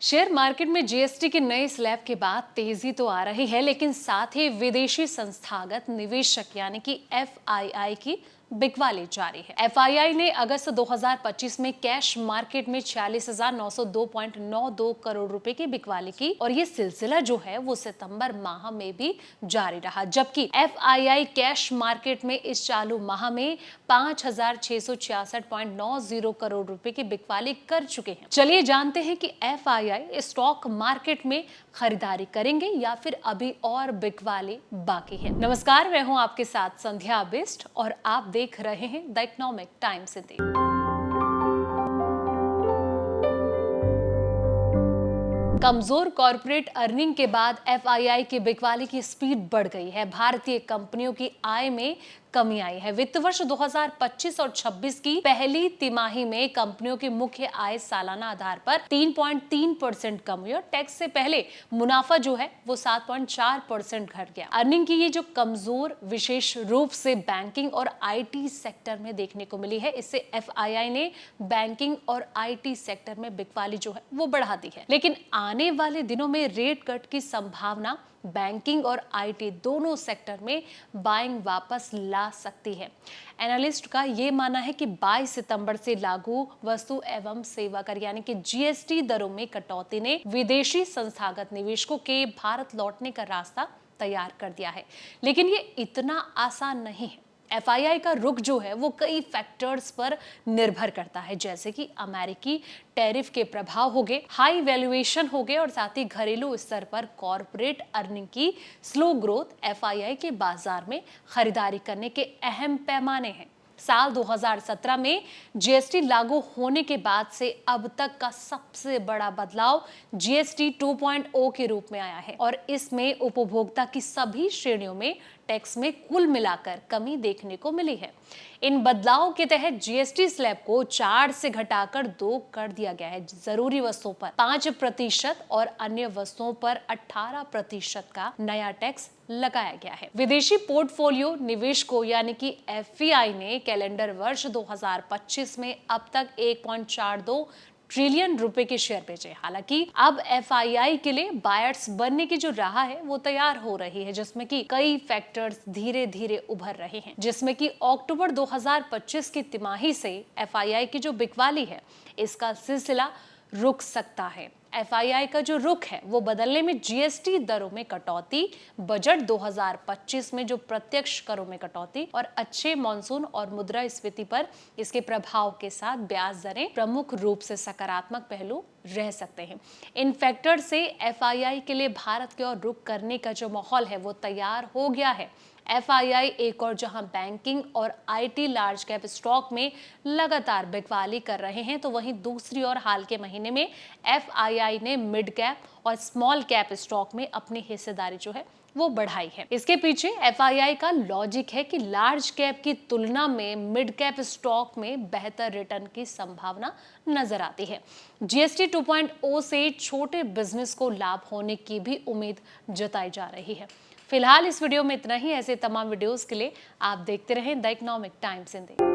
Share market में GST के नए स्लैब के बाद तेजी तो आ रही है, लेकिन साथ ही विदेशी संस्थागत निवेशक यानी कि एफआईआई की बिकवाली जारी है। एफआईआई ने अगस्त 2025 में कैश मार्केट में 46,902.92 करोड़ रुपए की बिकवाली की और ये सिलसिला जो है वो सितंबर माह में भी जारी रहा, जबकि एफआईआई कैश मार्केट में इस चालू माह में 5,666.90 करोड़ रुपए की बिकवाली कर चुके हैं। चलिए जानते हैं कि एफआईआई स्टॉक मार्केट में खरीदारी करेंगे या फिर अभी और बिकवाली बाकी है। नमस्कार, मैं हूं आपके साथ संध्या बिस्ट और आप देख रहे हैं द इकोनॉमिक टाइम्स हिंदी। कमजोर कॉर्पोरेट अर्निंग के बाद एफआईआई की बिकवाली की स्पीड बढ़ गई है। भारतीय कंपनियों की आय में कमी आई है। वित्त वर्ष 2025 और 26 की पहली तिमाही में कंपनियों की मुख्य आय सालाना आधार पर 3.3% कम हुई और टैक्स से पहले मुनाफा जो है वो 7.4% घट गया। अर्निंग की ये जो कमजोर विशेष रूप से बैंकिंग और आईटी सेक्टर में देखने को मिली है। इससे एफआईआई ने बैंकिंग और आईटी सेक्टर में बिकवाली जो है वो बढ़ा दी है, लेकिन आने वाले दिनों में रेट कट की संभावना बैंकिंग और आईटी दोनों सेक्टर में बाइंग वापस ला सकती है। एनालिस्ट का यह मानना है कि 22 सितंबर से लागू वस्तु एवं सेवा कर यानी कि जीएसटी दरों में कटौती ने विदेशी संस्थागत निवेशकों के भारत लौटने का रास्ता तैयार कर दिया है, लेकिन ये इतना आसान नहीं है। एफआईआई का रुख जो है वो कई फैक्टर्स पर निर्भर करता है, जैसे कि अमेरिकी टैरिफ के प्रभाव हो गए, हाई वैल्यूएशन हो गए और साथ ही घरेलू स्तर पर कॉर्पोरेट अर्निंग की स्लो ग्रोथ एफआईआई के बाजार में खरीदारी करने के अहम पैमाने हैं। साल 2017 में जीएसटी लागू होने के बाद से अब तक का सबसे बड़ा बदलाव जीएसटी 2.0 के रूप में आया है और इसमें उपभोक्ता की सभी श्रेणियों में टैक्स में कुल मिलाकर कमी देखने को मिली है। इन बदलावों के तहत जीएसटी स्लैब को 4 से घटाकर 2 कर दिया गया है। जरूरी वस्तुओं पर 5% और अन्य वस्तुओं पर 18% का नया टैक्स लगाया गया है। विदेशी पोर्टफोलियो निवेशकों यानी कि एफआईआई ने कैलेंडर वर्ष 2025 में अब तक 1.42 ट्रिलियन रुपए के शेयर बेचे। हालांकि अब एफआईआई के लिए बायर्स बनने की जो राह है वो तैयार हो रही है, जिसमें कि कई फैक्टर्स धीरे धीरे उभर रहे हैं, जिसमें कि अक्टूबर 2025 की तिमाही से एफआईआई की जो बिकवाली है इसका सिलसिला रुक सकता है। एफआईआई का जो रुख है वो बदलने में जीएसटी दरों में कटौती, बजट 2025 में जो प्रत्यक्ष करों में कटौती और अच्छे मॉनसून और मुद्रास्फीति पर इसके प्रभाव के साथ ब्याज दरें प्रमुख रूप से सकारात्मक पहलू रह सकते हैं। इन फैक्टर से एफआईआई के लिए भारत की ओर रुख करने का जो माहौल है वो तैयार हो गया है। एफआईआई एक और जहां बैंकिंग और आईटी लार्ज कैप स्टॉक में लगातार बिकवाली कर रहे हैं, तो वहीं दूसरी ओर हाल के महीने में एफआईआई ने मिड कैप और स्मॉल कैप स्टॉक में अपनी हिस्सेदारी जो है वो बढ़ाई है। इसके पीछे एफआईआई का लॉजिक है कि लार्ज कैप की तुलना में मिड कैप स्टॉक में बेहतर रिटर्न की संभावना नजर आती है। जीएसटी 2.0 से छोटे बिजनेस को लाभ होने की भी उम्मीद जताई जा रही है। फिलहाल इस वीडियो में इतना ही। ऐसे तमाम वीडियोस के लिए आप देखते रहें द इकोनॉमिक टाइम्स हिंदी।